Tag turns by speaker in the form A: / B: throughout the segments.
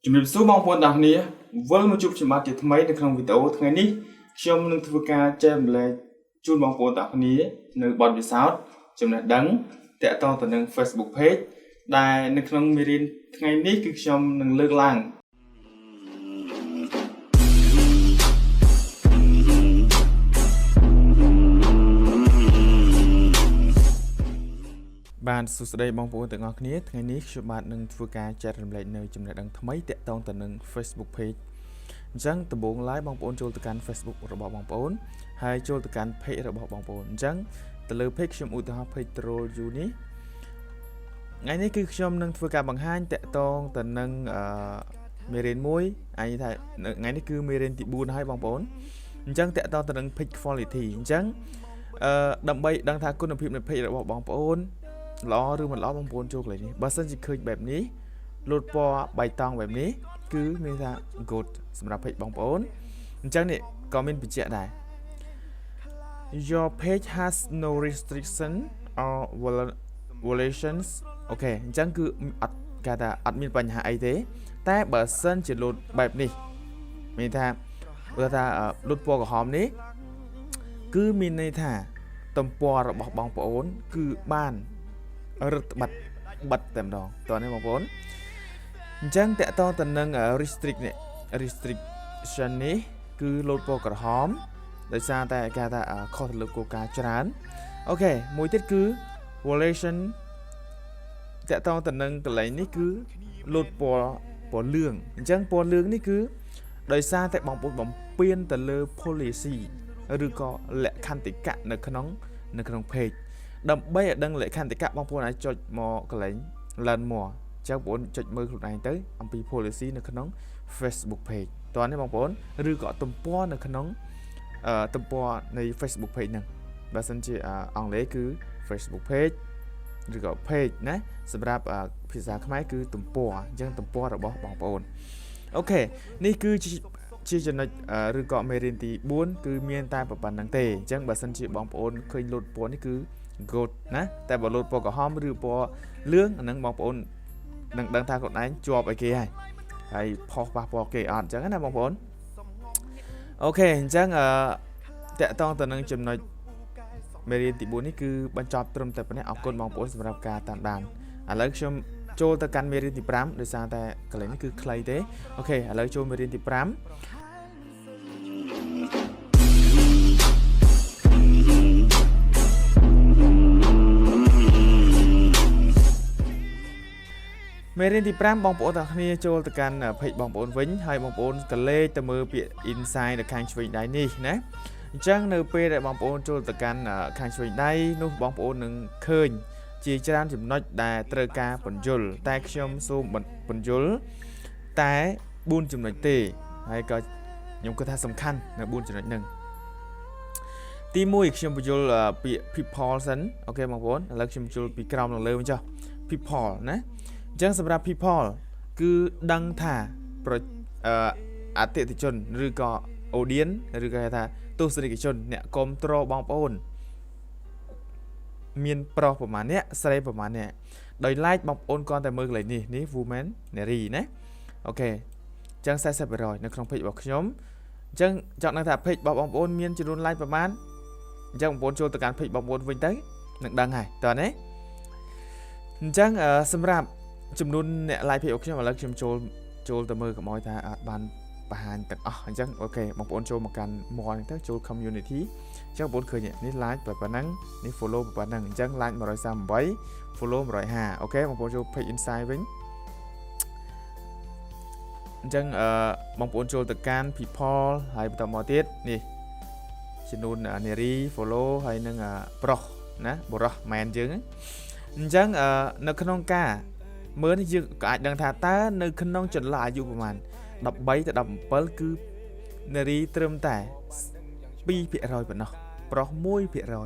A: ជំរាបសួរបងប្អូនទាំងគ្នាវិលមកជួបខ្ញុំបាទជាថ្មីនៅក្នុងវីដេអូថ្ងៃនេះខ្ញុំនឹងធ្វើការចែករំលែកជូនបងប្អូនទាំងគ្នានៅបទពិសោធន៍ចំណេះដឹងទាក់ទងទៅនឹង Facebook Page ដែលនៅក្នុងមេរៀនថ្ងៃនេះគឺខ្ញុំនឹងលើកឡើងបាទសួស្តីបងប្អូនទាំងអស់គ្នាថ្ងៃនេះខ្ញុំបាទនឹងធ្វើការចែករំលែកនៅចំណេះដឹងថ្មីទាក់ទងទៅនឹង Facebook Page អញ្ចឹងដំបូងឡើយបងប្អូនចូលទៅកាន់ Facebook របស់បងប្អូនហើយចូលទៅកាន់ Page របស់បងប្អូនអញ្ចឹងទៅលើ Page ខ្ញុំឧទាហរណ៍ Page Troll You នេះថ្ងៃនេះគឺខ្ញុំនឹងធ្វើការបង្ហាញទាក់ទងទៅនឹងមេរៀនមួយអញថាថ្ងៃនេះគឺមេរៀនទី4ហើយបងប្អូនអញ្ចឹងទាក់ទងទៅនឹង Page Quality អញ្ចឹងដើម្បីដឹងថាគុណភាពនៃ Page របស់បងប្អូនល្អឬមិនល្អបងប្អូនចូលកន្លែងនេះបើសិនជាឃើញបែបនេះលោតពណ៌បៃតងបែបនេះគឺមានថា good សម្រាប់ page បងប្អូនអញ្ចឹងនេះក៏មានបញ្ជាក់ដែរ Your page has no restriction or violations អូខេអញ្ចឹងគឺអត់គេថាអត់មានបញ្ហាអីទេតែបើសិនជាលោតបែបនេះមានថាបើថាលោតពណ៌ក្រហមនេះគឺមានន័យថាទំព័ររបស់បងប្អូនគឺបានរឹតបិទតែម្ដងតោះនេះបងប្អូនអញ្ចឹងតកតទៅនឹង restriction នេះគឺលោតពណ៌ក្រហមដោយសារតែគេថាខុសទៅលើគោលការណ៍ច្រើនអូខេមួយទៀតគឺ violation តកតទៅនឹងកន្លែងនេះគឺលោតពណ៌លឿងអញ្ចឹងពណ៌លឿងនេះគឺដោយសារតែបងប្អូនបំពេញទៅលើ policy ឬក៏លក្ខន្តិកៈនៅក្នុង page ដើម្បីឲ្យដឹងលក្ខន្តិកៈបងប្អូនអាចចុចមកកន្លែង learn more អញ្ចឹងបងប្អូនចុចមើលខ្លួនឯងទៅអំពី policy នៅក្នុង Facebook page តោះនេះបងប្អូនឬក៏ទំព័រនៅក្នុងទំព័រនៃ Facebook page ហ្នឹងបើសិនជាអង់គ្លេសគឺ Facebook page ឬក៏ page ណាសម្រាប់ភាសាខ្មែរគឺទំព័រអញ្ចឹងទំព័ររបស់បងប្អូនអូខេនេះគឺជាចំណុចឬក៏មេរៀនទី4គឺមានតែប៉ុណ្្នឹងទេអញ្ចឹងបើសិនជាបងប្អូនឃើញលោតពណ៌នេះគឺ good ណាតែបើលោតពណ៌ក្រហមឬពណ៌លឿងអាហ្នឹងបងប្អូននឹងដឹងថាខ្លួនឯងជាប់ឲ្យគេហើយផុសប៉ះពាល់គេអត់អញ្ចឹងណាបងប្អូនអូខេអញ្ចឹងតកតងទៅនឹងចំណុចមេរៀនទី4នេះគឺបញ្ចប់ត្រឹមតែប៉ុណ្ណេះអរគុណបងប្អូនសម្រាប់ការតាមដានឥឡូវខ្ញុំចូលទៅកាន់មេរៀនទី5ដោយសារតែកន្លែងនេះគឺខ្លីទេអូខេឥឡូវចូលមេរៀនទី5មេរៀនទី5បងប្អូនទាំងគ្នាចូលទៅកាន់ page បងប្អូនវិញហើយបងប្អូនកលេចទៅមើលពាក្យ inside នៅខាងឆ្វេងដៃនេះណាអញ្ចឹងនៅពេលដែលបងប្អូនចូលទៅកាន់ខាងឆ្វេងដៃនោះបងប្អូននឹងឃើញជាច្រើនចំណុចដែលត្រូវការពន្យល់តែខ្ញុំសូមពន្យល់តែ4ចំណុចទេហើយក៏ខ្ញុំគិតថាសំខាន់នៅ4ចំណុចហ្នឹងទី1ខ្ញុំពន្យល់ពាក្យ people សិនអូខេបងប្អូនឥឡូវខ្ញុំពន្យល់ពីក្រោមដល់លើវិញចុះ people ណាអញ្ចឹងសម្រាប់ people គឺដឹងថាអតិថិជនឬក៏ audience ឬក៏គេថាទស្សនិកជនអ្នកគាំទ្របងប្អូនមានប្រុសប្រមាណអ្នកស្រីប្រមាណអ្នកដោយ like បងប្អូនគ្រាន់តែមើលកន្លែងនេះ woman នារីណាអូខេអញ្ចឹង 40% នៅក្នុង page របស់ខ្ញុំអញ្ចឹងចង់ដឹងថា page របស់បងប្អូនមានចំនួន like ប្រមាណអញ្ចឹងបងប្អូនចូលទៅកាន់ page បងប្អូនវិញទៅនឹងដឹងហើយតើណាអញ្ចឹងសម្រាប់ចំនួនអ្នក like page របស់ខ្ញុំឥឡូវខ្ញុំចូលទៅមើលកុំឲ្យថាអត់បានបង្ហាញទាំងអស់អញ្ចឹងអូខេបងប្អូនចូលមកកាន់ more នេះទៅចូល community អញ្ចឹងបងប្អូនឃើញនេះ like ប៉ុណ្ណឹងនេះ follow ប៉ុណ្ណឹងអញ្ចឹង like 138 follow 150អូខេបងប្អូនចូល page inside វិញអញ្ចឹងបងប្អូនចូលទៅកាន់ people ហើយបន្តមកទៀតនេះចំនួននារី follow ហើយនឹងប្រុសណាបុរសមែនយើងអញ្ចឹងនៅក្នុងការមើលនេះយើងក៏អាចដឹងថាតើនៅក្នុងចន្លោះអាយុប្រហែល13ទៅ17គឺនារីត្រឹមតែ 2% ប៉ុណ្ណោះប្រុស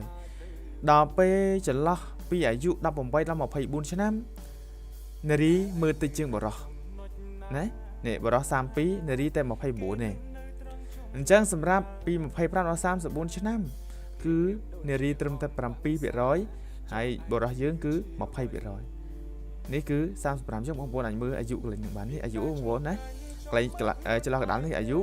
A: 1% ដល់ពេលចន្លោះពីអាយុ18ដល់24ឆ្នាំនារីមើលតិចជាងបុរសណានេះបុរស32នារីតែ29ទេអញ្ចឹងសម្រាប់ពី25ដល់34ឆ្នាំគឺនារីត្រឹមតែ 7% ហើយបុរសយើងគឺ 20% នេះគឺ35ចឹងបងប្អូនអាចមើលអាយុកន្លែងនឹងបាននេះអាយុបងប្អូនណាកន្លែងចន្លោះកណ្ដាលនេះអាយុ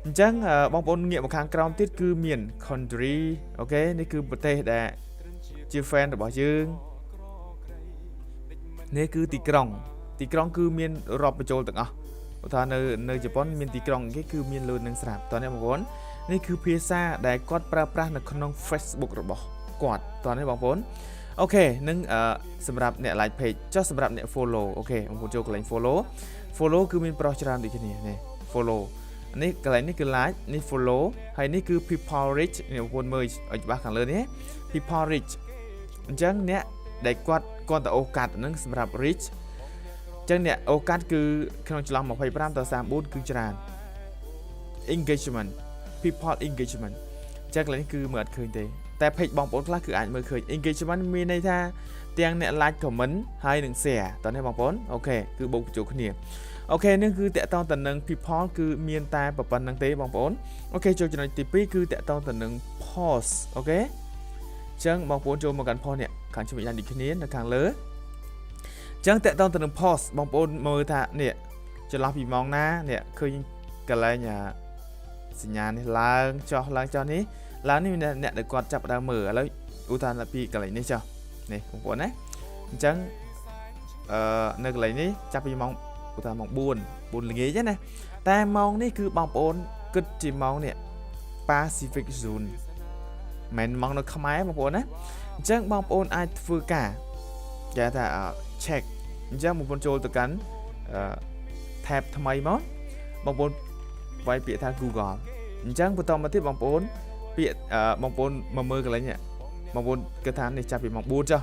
A: អញ្ចឹងបងប្អូនងាកមកខាងក្រោមទៀតគឺមាន country អូខេនេះគឺប្រទេសដែលជា fan របស់យើងនេះគឺទីក្រុងគឺមានរាប់បញ្ចូលទាំងអស់ឧទាហរណ៍នៅជប៉ុនមានទីក្រុងគេគឺមានលឿននឹងស្រាប់តោះនេះបងប្អូននេះគឺភាសាដែលគាត់ប្រើប្រាស់នៅក្នុង Facebook របស់គាត់តោះនេះបងប្អូនអូខេនឹងសម្រាប់អ្នក like page ចុះសម្រាប់អ្នក follow អូខេបងប្អូនចូលកន្លែង follow គឺមានប្រុសច្រើនដូចគ្នានេះ follow នេះកន្លែងនេះគឺ like នេះ follow ហើយនេះគឺ people rich នេះបងប្អូនមើលឲ្យច្បាស់ខាងលើនេះ people rich អញ្ចឹងអ្នកដែលគាត់តែអូកាត់ហ្នឹងសម្រាប់ rich អញ្ចឹងអ្នកអូកាត់គឺក្នុងចន្លោះ25ទៅ34គឺច្រើន engagement people engagement អញ្ចឹងកន្លែងនេះគឺមើលអត់ឃើញទេតែ page បងប្អូនខ្លះគឺអាចមើលឃើញ engagement មានន័យថាទាំងអ្នក like comment ហើយនឹង share តោះនេះបងប្អូនអូខេគឺបូកបញ្ចូលគ្នាអូខេនេះគឺតកតងទៅនឹង people គឺមានតែប៉ុណ្្នឹងទេបងប្អូនអូខេចូលចំណុចទី2គឺតកតងទៅនឹង post អូខេអញ្ចឹងបងប្អូនចូលមកកាន់ post នេះខាងចំណុចឡើងដូចគ្នានៅខាងលើអញ្ចឹងតកតងទៅនឹង post បងប្អូនមើលថានេះចន្លោះពីម៉ោងណានេះឃើញកន្លែងសញ្ញានេះឡើងចុះនេះឡើងនេះអ្នកដែលគាត់ចាប់ដើមមើលឥឡូវឧទាហរណ៍ពីកន្លែងនេះចុះនេះបងប្អូនណាអញ្ចឹងនៅកន្លែងនេះចាប់ពីម៉ោងឧទាហរណ៍ម៉ោង4ល្ងាចណាតែម៉ោងនេះគឺបងប្អូនគិតជាម៉ោងនេះ Pacific Zone មិនម៉ោងនៅខ្មែរបងប្អូនណាអញ្ចឹងបងប្អូនអាចធ្វើការគេថា check អញ្ចឹងបងប្អូនចូលទៅកាន់ tab ថ្មីមកបងប្អូនវាយពាក្យថា Google អញ្ចឹងបន្តមកទៀតបងប្អូនពាក្យបងប្អូនមកមើលកន្លែងនេះបងប្អូនគិតថានេះចាប់ពីម៉ោង4ចុះ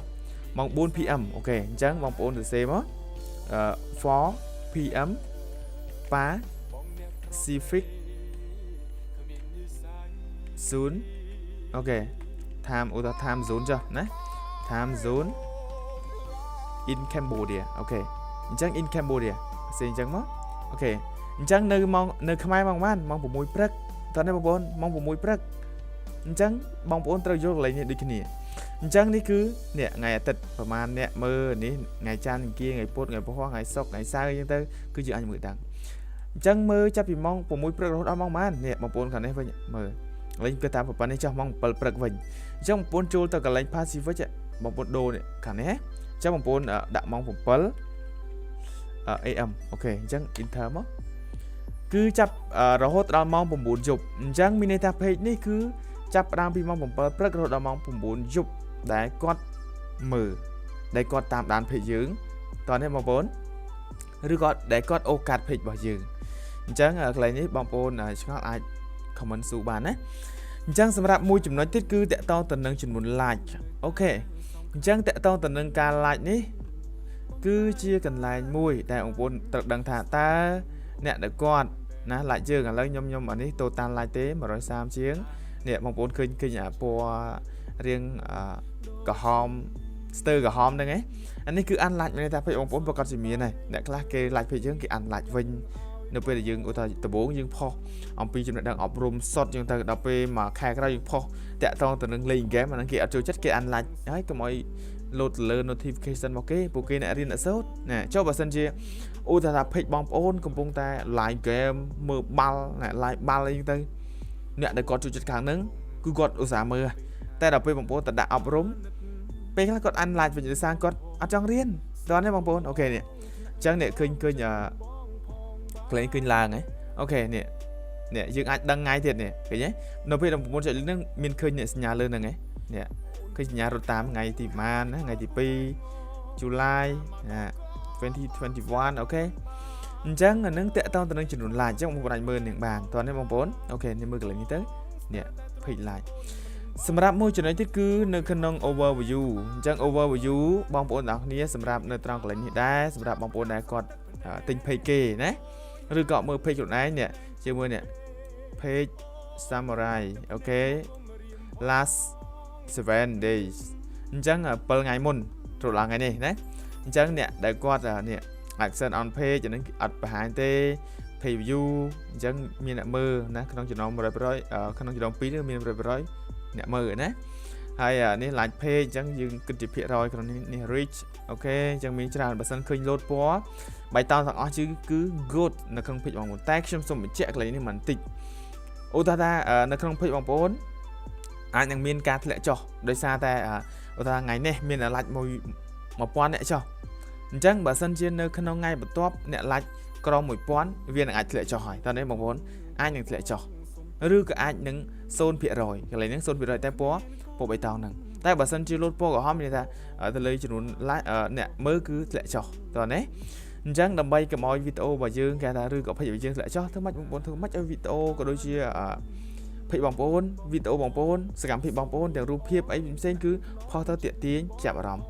A: ម៉ោង4 PM អូខេអញ្ចឹងបងប្អូនសរសេរមក4 PM Pacific Zone អូខេ time ឧទាហរណ៍ time zone ចុះណា time zone in Cambodia អូខេអញ្ចឹង in Cambodia ផ្សេងអញ្ចឹងមកអូខេអញ្ចឹងនៅខ្មែរម៉ោងប៉ុន្មានម៉ោង6ព្រឹកតើនេះបងប្អូនម៉ោង6ព្រឹកអញ្ចឹងបងប្អូនត្រូវយកកន្លែងនេះដូចគ្នាអញ្ចឹងនេះគឺនេះថ្ងៃអាទិត្យប្រហែលអ្នកមើលនេះថ្ងៃច័ន្ទថ្ងៃគៀថ្ងៃពុធថ្ងៃពហុថ្ងៃសុក្រថ្ងៃសៅរ៍អញ្ចឹងទៅគឺយើងអាចមើលដឹងអញ្ចឹងមើលចាប់ពីម៉ោង6ព្រឹករហូតដល់ម៉ោងប៉ុន្មាននេះបងប្អូនខាងនេះវិញមើលលេងគឺតាមប៉ុណ្ណេះចុះម៉ោង7ព្រឹកវិញអញ្ចឹងបងប្អូនចូលទៅកន្លែង Pacific បងប្អូនដូរនេះខាងនេះអញ្ចឹងបងប្អូនដាក់ម៉ោង7 AM អូខេអញ្ចឹង enter មកគឺចាប់រហូតដល់ម៉ោង9យប់អញ្ចឹងមានន័យថា page នេះគឺចាប់ផ្ដើមពីម៉ោង7ព្រឹករហូតដល់ម៉ោង9យប់ដែលគាត់មើលដែលគាត់តាមដាន page យើងតោះនេះបងប្អូនឬក៏ដែលគាត់អូកាត់ page របស់យើងអញ្ចឹងកន្លែងនេះបងប្អូនឆ្ងល់អាច comment ស៊ូបានណាអញ្ចឹងសម្រាប់មួយចំណុចទៀតគឺតកតងទៅនឹងចំនួន like អូខេអញ្ចឹងតកតងទៅនឹងការ like នេះគឺជាកន្លែងមួយដែលបងប្អូនត្រូវដឹងថាតើអ្នកដែលគាត់ណា like យើងឥឡូវខ្ញុំអានេះ total like ទេ130ជាងនេះបងប្អូនឃើញពណ៌រៀងក្រហមស្ទើរក្រហមហ្នឹងឯងអានេះគឺ unlike មានន័យថា page បងប្អូនប្រកាសជាមានហើយអ្នកខ្លះគេ like page យើងគេ unlike វិញនៅពេលដែលយើងឧទាហរណ៍ដំបូងយើងផុសអំពីចំណេះដឹងអប់រំសុទ្ធយើងទៅដល់ពេលមួយខែក្រោយយើងផុសតាក់ទងទៅនឹងលេង game អាហ្នឹងគេអត់ចូលចិត្តគេ unlike ហើយកុំឲ្យលោតទៅលើ notification មកគេពួកគេអ្នករៀនអ្នកសូត្រណាចុះបើសិនជាឧទាហរណ៍ page បងប្អូនកំពុងតែ live game មើលបាល់ណា live បាល់អីទៅអ្នកដែលគាត់ចូលចិត្តខាងហ្នឹងគឺគាត់ឧស្សាហ៍មើលតែដល់ពេលបងប្អូនទៅដាក់អប់រំពេលខ្លះគាត់ unlike វិញដោយសារគាត់អត់ចង់រៀនតោះនេះបងប្អូនអូខេនេះអញ្ចឹងអ្នកឃើញក្លែងឃើញឡើងហ៎អូខេនេះយើងអាចដឹងថ្ងៃទៀតនេះឃើញទេនៅពេលបងប្អូនចុចលើហ្នឹងមានឃើញអ្នកសញ្ញាលើហ្នឹងហ៎នេះឃើញសញ្ញារត់តាមថ្ងៃទីប៉ុន្មានណាថ្ងៃទី2 July 2021អូខេអញ្ចឹងអានឹងតកតងទៅនឹងចំនួន like អញ្ចឹងបងប្អូនអាចមើលនឹងបានតោះនេះបងប្អូនអូខេនេះមើលកន្លែងនេះទៅនេះ page like សម្រាប់មួយចំណុចទៀតគឺនៅក្នុង overview អញ្ចឹង overview បងប្អូនទាំងគ្នាសម្រាប់នៅត្រង់កន្លែងនេះដែរសម្រាប់បងប្អូនដែលគាត់ទិញ page គេណាឬក៏មើល page ខ្លួនឯងនេះជាមួយនេះ page samurai អូខេ last 7 days អញ្ចឹង7ថ្ងៃមុនចូលឡើងថ្ងៃនេះណាអញ្ចឹងអ្នកដែលគាត់នេះ action on page អានេះអត់បង្ហាញទេ page view អញ្ចឹងមានអ្នកមើលណាក្នុងចំណោម100%ក្នុងចំណោម2នេះមាន100%អ្នកមើលណា ហើយនេះ like page អញ្ចឹងយើងគិតជាភាគរយក្នុងនេះ reach អូខេអញ្ចឹងមានច្រើនបើសិនឃើញ load ពណ៌បៃតងទាំងអស់គឺ good នៅក្នុង page បងប្អូនតែខ្ញុំសូមបញ្ជាក់កន្លែងនេះបន្តិចឧទាហរណ៍ថានៅក្នុង page បងប្អូនអាចនឹងមានការធ្លាក់ចុះដោយសារតែឧទាហរណ៍ថ្ងៃនេះមាន like 1000អ្នកចុះអញ្ចឹងបើសិនជានៅក្នុងថ្ងៃបន្ទាប់អ្នក like ក្រោម 1000 វានឹងអាចធ្លាក់ចុះហើយតើនេះបងប្អូនអាចនឹងធ្លាក់ចុះឬក៏អាចនឹង 0% កន្លែងហ្នឹង 0% តែពណ៌បៃតងហ្នឹងតែបើសិនជា load ពណ៌ក្រហមមានថាទៅលើចំនួន like អ្នកមើលគឺធ្លាក់ចុះតើនេះអញ្ចឹងដើម្បីកុំឲ្យវីដេអូរបស់យើងគេថាឬក៏ page របស់យើងធ្លាក់ចុះធ្វើម៉េចបងប្អូនធ្វើម៉េចឲ្យវីដេអូក៏ដូចជាpage បងប្អូនវីដេអូបងប្អូនសកម្មភាពបងប្អូនទាំងរូបភាពអីផ្សេងគឺផុសទៅទាក់ទាញចាប់អារម្មណ៍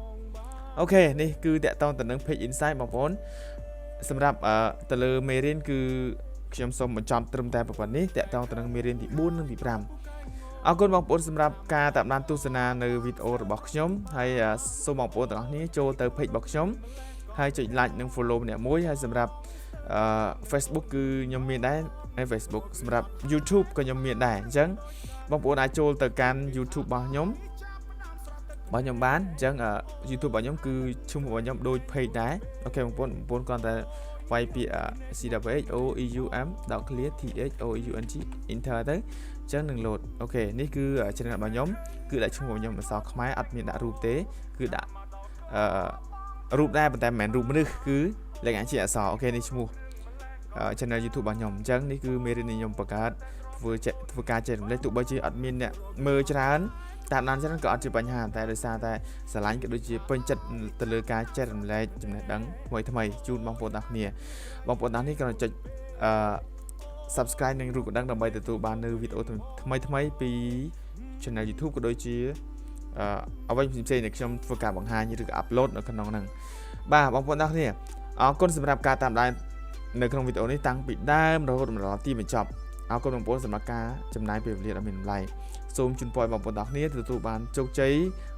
A: អូខេនេះគឺតាក់ទងទៅនឹង page insight បងប្អូនសម្រាប់ទៅលើមេរៀនគឺខ្ញុំសូមបញ្ចប់ត្រឹមតែប៉ុណ្ណេះតាក់ទងទៅនឹងមេរៀនទី4និងទី5អរគុណបងប្អូនសម្រាប់ការតាមដានទស្សនានៅវីដេអូរបស់ខ្ញុំហើយសូមបងប្អូនទាំងអស់គ្នាចូលទៅ page របស់ខ្ញុំហើយចុច like និង follow ម្នាក់មួយហើយសម្រាប់Facebook គឺខ្ញុំមានដែរហើយ Facebook សម្រាប់ YouTube ក៏ខ្ញុំមានដែរអញ្ចឹងបងប្អូនអាចចូលទៅកាន់ YouTube របស់ខ្ញុំបានអញ្ចឹង YouTube របស់ខ្ញុំគឺឈ្មោះរបស់ខ្ញុំដូច page ដែរអូខេបងប្អូនគ្រាន់តែវាយពាក្យ CHOEUM clear THOEUNG enter ទៅអញ្ចឹងនឹង load អូខេនេះគឺ channel របស់ខ្ញុំគឺដាក់ឈ្មោះរបស់ខ្ញុំអក្សរខ្មែរអត់មានដាក់រូបទេគឺដាក់រូបដែរប៉ុន្តែមិនមែនរូបមនុស្សគឺលេខជាអក្សរអូខេនេះឈ្មោះ channel YouTube របស់ខ្ញុំអញ្ចឹងនេះគឺមេរៀនខ្ញុំបង្កើតធ្វើការចែករំលែកទោះបីជាអត់មានអ្នកមើលច្រើនតាមដានច្រើនក៏អត់ជាបញ្ហាតែដោយសារតែស្រឡាញ់ក៏ដូចជាពេញចិត្តទៅលើការចែករំលែកចំណេះដឹងថ្មីជូនបងប្អូនទាំងគ្នាបងប្អូនទាំងនេះក៏ចុចsubscribe និងរូបកណ្ដឹងដើម្បីទទួលបាននៅវីដេអូថ្មីពី channel YouTube ក៏ដូចជាអ្វីផ្សេងៗដែលខ្ញុំធ្វើការបង្ហាញឬក៏ upload នៅក្នុងហ្នឹងបាទបងប្អូនទាំងគ្នាអរគុណសម្រាប់ការតាមដាននៅក្នុងវីដេអូនេះតាំងពីដើមរហូតដល់ទីបញ្ចប់អរគុណបងប្អូនសម្រាប់ការចំណាយពេលវេលាដ៏មានតម្លៃសូមជូនពរបងប្អូនទាំងគ្នាទទួលបានជោគជ័យ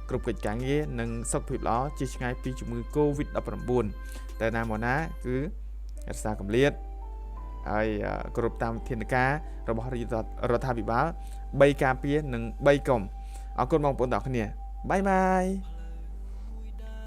A: គ្រប់កិច្ចការងារនិងសុខភាពល្អជៀសឆ្ងាយពីជំងឺ COVID-19 តែណាមកណាគឺរក្សាកម្រិតហើយគ្រប់តាមវិធានការរបស់រដ្ឋាភិបាល3ការពារនិង3កុំអរគុណបងប្អូនទាំងគ្នាបាយបាយ